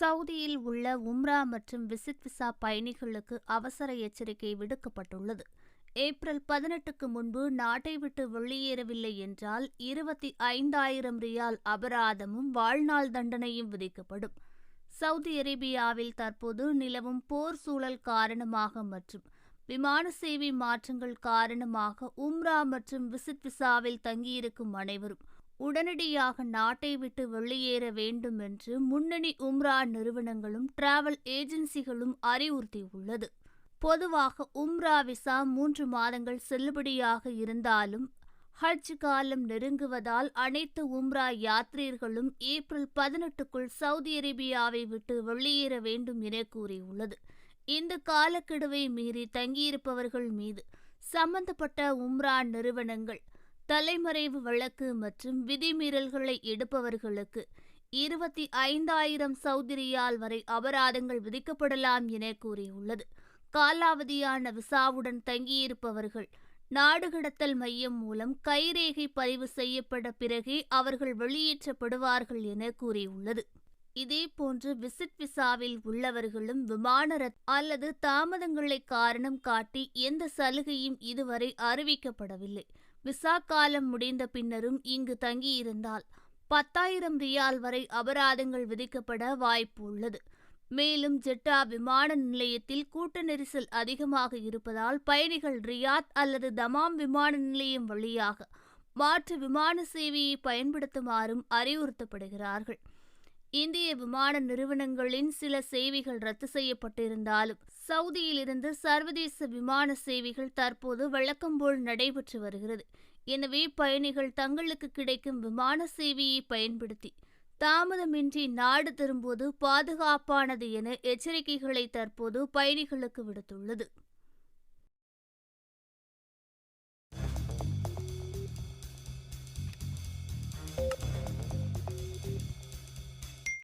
சவுதியில் உள்ள உம்ரா மற்றும் விசிட் விசா பயணிகளுக்கு அவசர எச்சரிக்கை விடுக்கப்பட்டுள்ளது. ஏப்ரல் 18க்கு முன்பு நாட்டை விட்டு வெளியேறவில்லை என்றால் 25,000 ரியால் அபராதமும் வாழ்நாள் தண்டனையும் விதிக்கப்படும். சவுதி அரேபியாவில் தற்போது நிலவும் போர் சூழல் காரணமாக மற்றும் விமான சேவை மாற்றங்கள் காரணமாக உம்ரா மற்றும் விசிட் விசாவில் தங்கியிருக்கும் அனைவரும் உடனடியாக நாட்டை விட்டு வெளியேற வேண்டும் என்று முன்னணி உம்ரா நிறுவனங்களும் டிராவல் ஏஜென்சிகளும் அறிவுறுத்தியுள்ளது. பொதுவாக உம்ரா விசா 3 மாதங்கள் செல்லுபடியாக இருந்தாலும் ஹஜ் காலம் நெருங்குவதால் அனைத்து உம்ரா யாத்ரீகர்களும் ஏப்ரல் 18க்குள் சவுதி அரேபியாவை விட்டு வெளியேற வேண்டும் என கூறியுள்ளது. இந்த காலக்கெடுவை மீறி தங்கியிருப்பவர்கள் மீது சம்பந்தப்பட்ட உம்ரா நிறுவனங்கள் தலைமறைவு வழக்கு மற்றும் விதிமீறல்களை எடுப்பவர்களுக்கு 25,000 சவுதி ரியால் வரை அபராதங்கள் விதிக்கப்படலாம் என கூறியுள்ளது. காலாவதியான விசாவுடன் தங்கியிருப்பவர்கள் நாடு கடத்தல் மையம் மூலம் கைரேகை பதிவு செய்யப்பட்ட பிறகே அவர்கள் வெளியேற்றப்படுவார்கள் என கூறியுள்ளது. இதேபோன்று விசிட் விசாவில் உள்ளவர்களும் விமான ரத்து அல்லது தாமதங்களை காரணம் காட்டி எந்த சலுகையும் இதுவரை அறிவிக்கப்படவில்லை. விசா காலம் முடிந்த பின்னரும் இங்கு தங்கியிருந்தால் 10,000 ரியால் வரை அபராதங்கள் விதிக்கப்பட வாய்ப்பு உள்ளது. மேலும் ஜெட்டா விமான நிலையத்தில் கூட்ட நெரிசல் அதிகமாக இருப்பதால் பயணிகள் ரியாத் அல்லது தமாம் விமான நிலையம் வழியாக மாற்று விமான சேவையை பயன்படுத்துமாறும் அறிவுறுத்தப்படுகிறார்கள். இந்திய விமான நிறுவனங்களின் சில சேவைகள் ரத்து செய்யப்பட்டிருந்தாலும் சவுதியிலிருந்து சர்வதேச விமான சேவைகள் தற்போது வழக்கம்போல் நடைபெற்று வருகிறது. எனவே பயணிகள் தங்களுக்கு கிடைக்கும் விமான சேவையை பயன்படுத்தி தாமதமின்றி நாடு திரும்புவது பாதுகாப்பானது என எச்சரிக்கைகளை தற்போது பயணிகளுக்கு விடுத்துள்ளது.